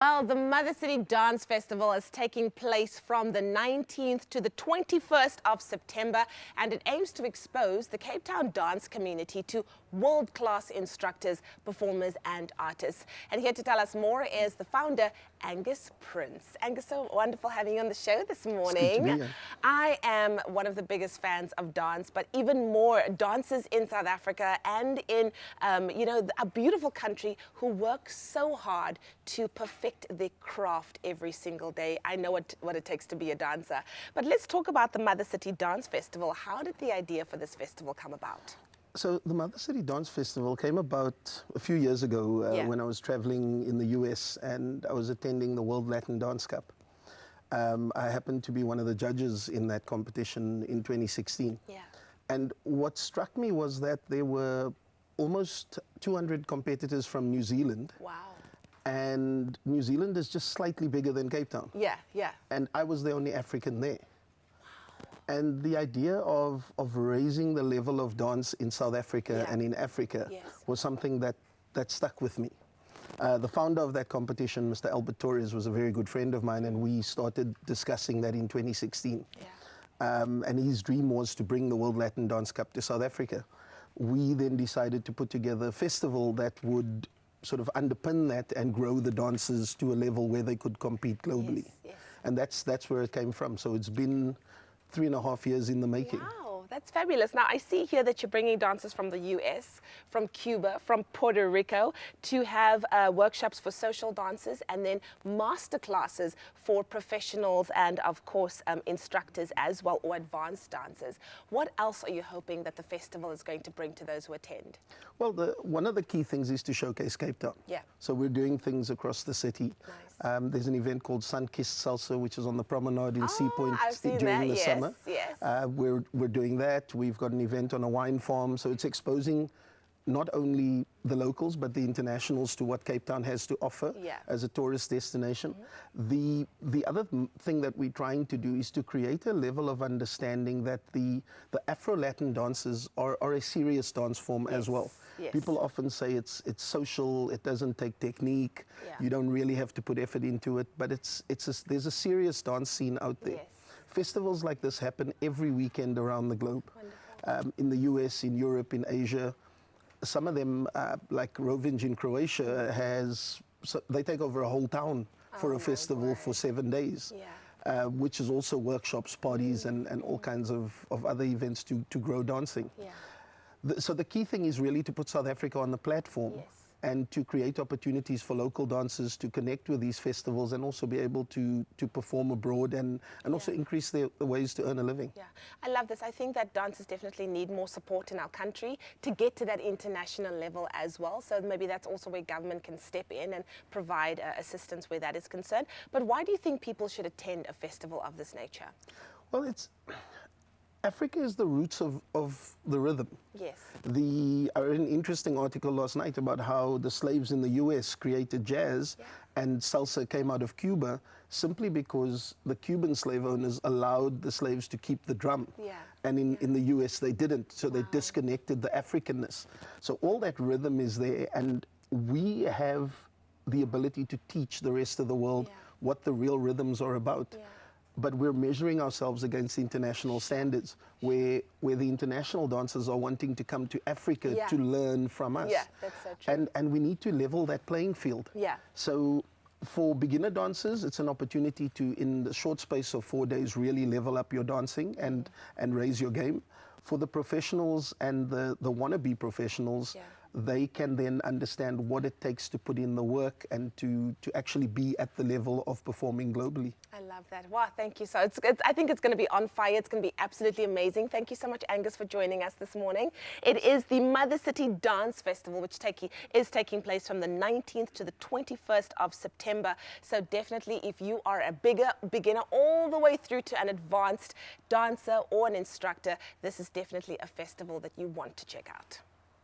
Well, the Mother City Dance Festival is taking place from the 19th to the 21st of September, and it aims to expose the Cape Town dance community to world-class instructors, performers and artists. And here to tell us more is the founder, Angus Prince. Angus, so wonderful having you on the show this morning. It's good to be here. I am one of the biggest fans of dance, but even more dancers in South Africa and in, a beautiful country who work so hard to perfect their craft every single day. I know what it takes to be a dancer. But let's talk about the Mother City Dance Festival. How did the idea for this festival come about? So the Mother City Dance Festival came about a few years ago when I was traveling in the US and I was attending the World Latin Dance Cup. I happened to be one of the judges in that competition in 2016. Yeah. And what struck me was that there were almost 200 competitors from New Zealand. Wow. And New Zealand is just slightly bigger than Cape Town. Yeah, yeah. And I was the only African there. And the idea of raising the level of dance in South Africa and in Africa was something that stuck with me. The founder of that competition, Mr. Albert Torres, was a very good friend of mine, and we started discussing that in 2016. Yeah. And his dream was to bring the World Latin Dance Cup to South Africa. We then decided to put together a festival that would sort of underpin that and grow the dancers to a level where they could compete globally. Yes, yes. And that's where it came from. So it's been 3.5 years in the making. Wow, that's fabulous. Now, I see here that you're bringing dancers from the US, from Cuba, from Puerto Rico to have workshops for social dancers and then master classes for professionals and, of course, instructors as well, or advanced dancers. What else are you hoping that the festival is going to bring to those who attend? Well, one of the key things is to showcase Cape Town. Yeah. So we're doing things across the city. Nice. There's an event called Sun-Kissed Salsa, which is on the promenade in Sea Point during the summer. Yes. We're doing that. We've got an event on a wine farm. So it's exposing not only the locals, but the internationals to what Cape Town has to offer as a tourist destination. Mm-hmm. The other thing that we're trying to do is to create a level of understanding that the Afro-Latin dances are a serious dance form as well. Yes. People often say it's social, it doesn't take technique, you don't really have to put effort into it, but there's a serious dance scene out there. Yes. Festivals like this happen every weekend around the globe. In the US, in Europe, in Asia. Some of them, like Ruben in Croatia, they take over a whole town for a festival for 7 days, which is also workshops, parties, and all kinds of other events to grow dancing. Yeah. So the key thing is really to put South Africa on the platform. Yes. And to create opportunities for local dancers to connect with these festivals and also be able to perform abroad and also increase the ways to earn a living. Yeah, I love this. I think that dancers definitely need more support in our country to get to that international level as well. So maybe that's also where government can step in and provide assistance where that is concerned. But why do you think people should attend a festival of this nature? Well, Africa is the roots of the rhythm. Yes. I read an interesting article last night about how the slaves in the US created jazz and salsa came out of Cuba simply because the Cuban slave owners allowed the slaves to keep the drum. Yeah. And in the US they didn't, so they disconnected the Africanness. So all that rhythm is there, and we have the ability to teach the rest of the world what the real rhythms are about. Yeah. But we're measuring ourselves against international standards where the international dancers are wanting to come to Africa to learn from us. Yeah, that's so true. And we need to level that playing field. Yeah. So for beginner dancers, it's an opportunity to, in the short space of 4 days, really level up your dancing and raise your game. For the professionals and the wannabe professionals, they can then understand what it takes to put in the work and to actually be at the level of performing globally. I love that. Wow, thank you. So I think it's going to be on fire. It's going to be absolutely amazing. Thank you so much, Angus, for joining us this morning. It is the Mother City Dance Festival, which is taking place from the 19th to the 21st of September. So definitely, if you are a beginner all the way through to an advanced dancer or an instructor, this is definitely a festival that you want to check out.